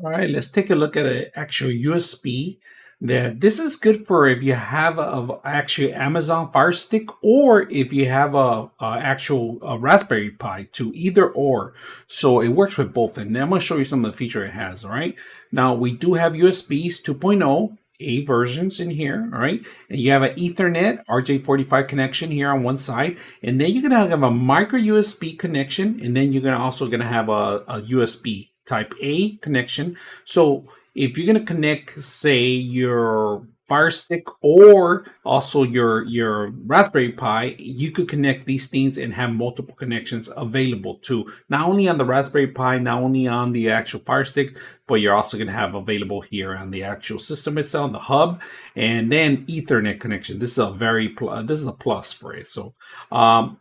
All right, let's take a look at an actual USB. This is good for if you have a actual Amazon Fire Stick or if you have a actual Raspberry Pi to either or. So it works with both. And I'm going to show you some of the feature it has. All right. Now we do have USBs 2.0. A versions in here, all right, and you have an Ethernet RJ45 connection here on one side, and then you're gonna have a micro USB connection, and then you're gonna also gonna have a USB type A connection. So if you're going to connect, say, your Fire Stick or also your Raspberry Pi, you could connect these things and have multiple connections available too. Not only on the Raspberry Pi, not only on the actual Fire Stick, but you're also going to have available here on the actual system itself, the hub, and then Ethernet connection. This is a this is a plus for it. So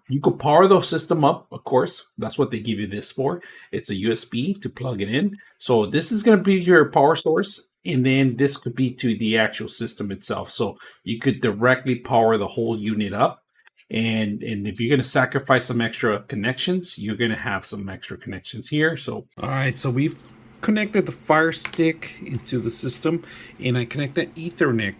you could power the system up, of course. That's what they give you this for. It's a USB to plug it in. So this is going to be your power source, and then this could be to the actual system itself. So you could directly power the whole unit up. And if you're going to sacrifice some extra connections, you're going to have some extra connections here. So, all right, so we've connected the Fire Stick into the system, and I connected Ethernet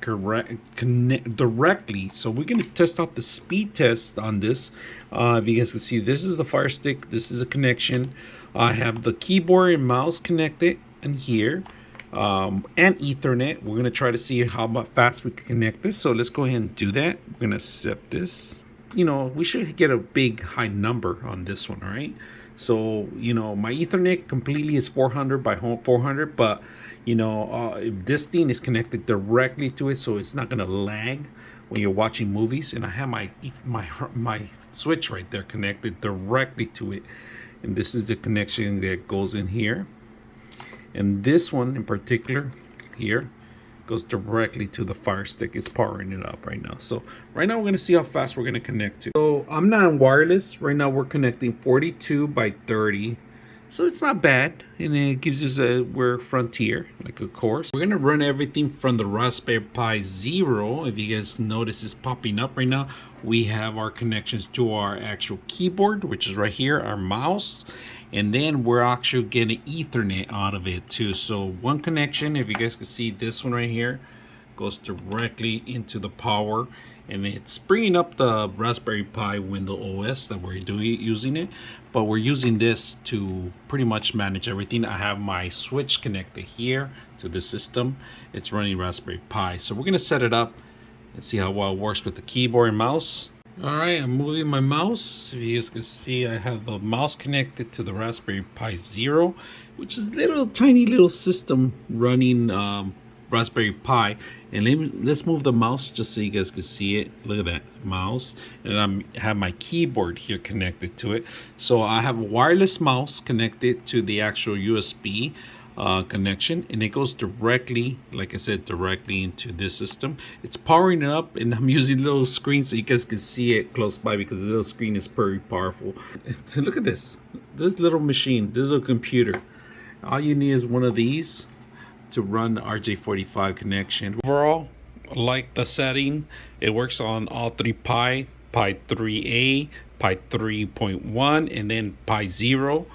directly. So we're going to test out the speed test on this. If you guys can see, this is the Fire Stick. This is a connection. I have the keyboard and mouse connected in here, and Ethernet. We're going to try to see how fast we can connect this. So let's go ahead and do that. We're going to set this. You know, we should get a big high number on this one, all right? So, you know, my Ethernet completely is 400 by 400, but, you know, this thing is connected directly to it, so it's not going to lag when you're watching movies. And I have my switch right there connected directly to it. And this is the connection that goes in here. And this one in particular here goes directly to the Fire Stick. It's powering it up right now. So right now we're going to see how fast we're going to connect to. So I'm not on wireless. Right now we're connecting 42 by 30. So it's not bad. And it gives us we're Frontier, like of course. We're going to run everything from the Raspberry Pi Zero. If you guys notice it's popping up right now. We have our connections to our actual keyboard, which is right here, our mouse. And then we're actually getting Ethernet out of it too. So one connection, if you guys can see this one right here, goes directly into the power. And it's bringing up the Raspberry Pi Windows OS that we're using it. But we're using this to pretty much manage everything. I have my switch connected here to the system. It's running Raspberry Pi. So we're going to set it up and see how well it works with the keyboard and mouse. All right, I'm moving my mouse. If you guys can see, I have the mouse connected to the Raspberry Pi Zero, which is tiny little system running Raspberry Pi. And let's move the mouse just so you guys can see it. Look at that mouse. And I have my keyboard here connected to it. So I have a wireless mouse connected to the actual USB connection, and it goes directly, like I said, directly into this system. It's powering it up, and I'm using a little screen so you guys can see it close by because the little screen is very powerful. Look at this little machine, this little computer. All you need is one of these to run the RJ45 connection. Overall, I like the setting. It works on all three Pi 3A, Pi 3.1, and then Pi 0.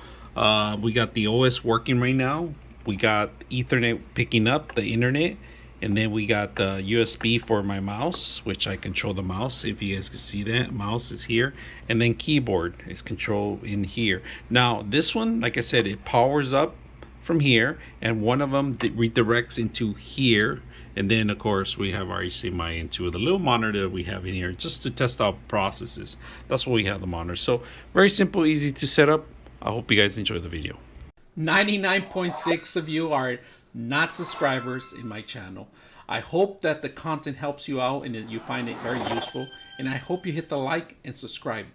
We got the OS working right now. We got Ethernet picking up the internet, and then we got the USB for my mouse, which I control the mouse. If you guys can see that, mouse is here, and then keyboard is controlled in here. Now this one, like I said, it powers up from here, and one of them redirects into here, and then of course we have our HDMI into the little monitor that we have in here just to test out processes. That's what we have the monitor. So very simple, easy to set up. I hope you guys enjoy the video. 99.6 of you are not subscribers in my channel. I hope that the content helps you out and that you find it very useful. And I hope you hit the like and subscribe